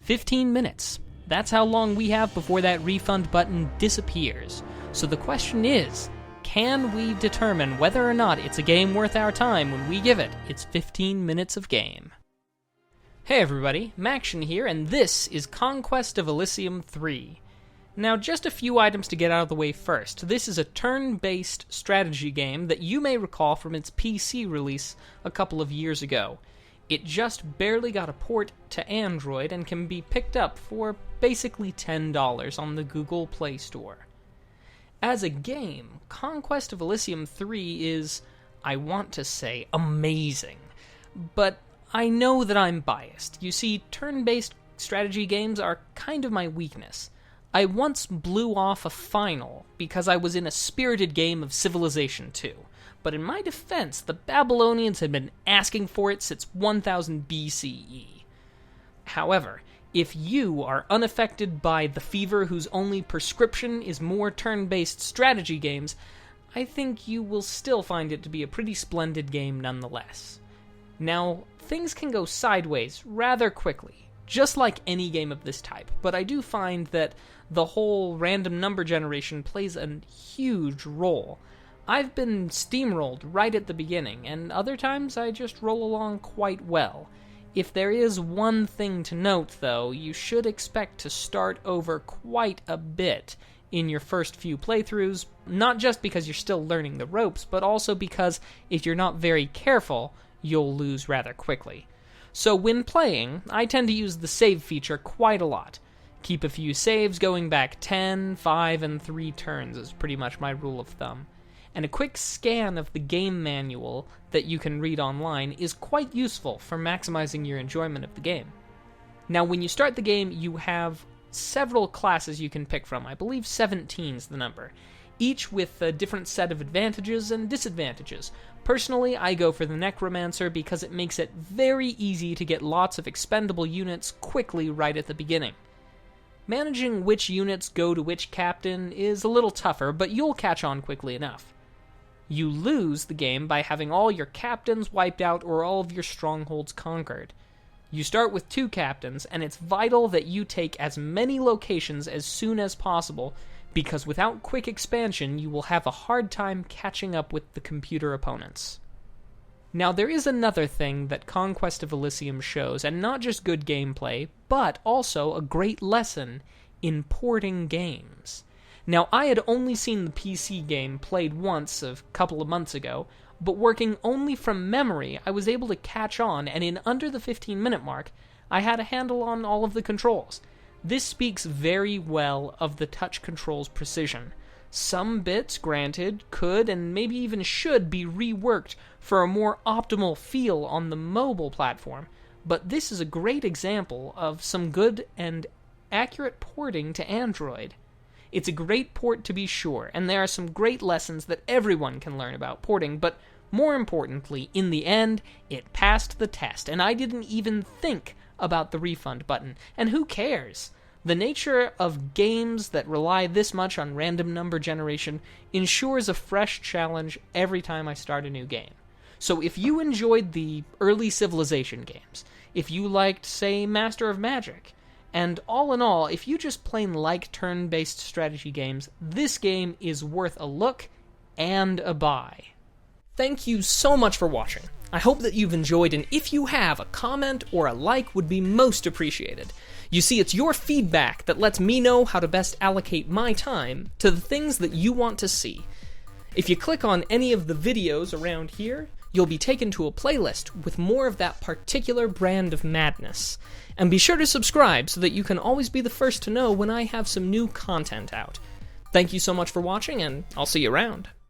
15 minutes. That's how long we have before that refund button disappears. So the question is, can we determine whether or not it's a game worth our time when we give it its 15 minutes of game? Hey everybody, Macktion here, and this is Conquest of Elysium 3. Now, just a few items to get out of the way first. This is a turn-based strategy game that you may recall from its PC release a couple of years ago. It just barely got a port to Android and can be picked up for basically $10 on the Google Play Store. As a game, Conquest of Elysium 3 is, I want to say, amazing. But I know that I'm biased. You see, turn-based strategy games are kind of my weakness. I once blew off a final because I was in a spirited game of Civilization II. But in my defense, the Babylonians had been asking for it since 1000 BCE. However, if you are unaffected by the fever whose only prescription is more turn-based strategy games, I think you will still find it to be a pretty splendid game nonetheless. Now, things can go sideways rather quickly, just like any game of this type, but I do find that the whole random number generation plays a huge role. I've been steamrolled right at the beginning, and other times I just roll along quite well. If there is one thing to note, though, you should expect to start over quite a bit in your first few playthroughs, not just because you're still learning the ropes, but also because if you're not very careful, you'll lose rather quickly. So when playing, I tend to use the save feature quite a lot. Keep a few saves going back 10, 5, and 3 turns is pretty much my rule of thumb. And a quick scan of the game manual that you can read online is quite useful for maximizing your enjoyment of the game. Now, when you start the game, you have several classes you can pick from. I believe 17 is the number, each with a different set of advantages and disadvantages. Personally, I go for the Necromancer because it makes it very easy to get lots of expendable units quickly right at the beginning. Managing which units go to which captain is a little tougher, but you'll catch on quickly enough. You lose the game by having all your captains wiped out or all of your strongholds conquered. You start with 2 captains, and it's vital that you take as many locations as soon as possible, because without quick expansion, you will have a hard time catching up with the computer opponents. Now, there is another thing that Conquest of Elysium shows, and not just good gameplay, but also a great lesson in porting games. Now, I had only seen the PC game played once a couple of months ago, but working only from memory, I was able to catch on, and in under the 15-minute mark, I had a handle on all of the controls. This speaks very well of the touch control's precision. Some bits, granted, could and maybe even should be reworked for a more optimal feel on the mobile platform, but this is a great example of some good and accurate porting to Android. It's a great port to be sure, and there are some great lessons that everyone can learn about porting, but more importantly, in the end, it passed the test, and I didn't even think about the refund button, and who cares? The nature of games that rely this much on random number generation ensures a fresh challenge every time I start a new game. So if you enjoyed the early Civilization games, if you liked, say, Master of Magic, and all in all, if you just plain like turn-based strategy games, this game is worth a look and a buy. Thank you so much for watching. I hope that you've enjoyed, and if you have, a comment or a like would be most appreciated. You see, it's your feedback that lets me know how to best allocate my time to the things that you want to see. If you click on any of the videos around here, you'll be taken to a playlist with more of that particular brand of madness. And be sure to subscribe so that you can always be the first to know when I have some new content out. Thank you so much for watching, and I'll see you around.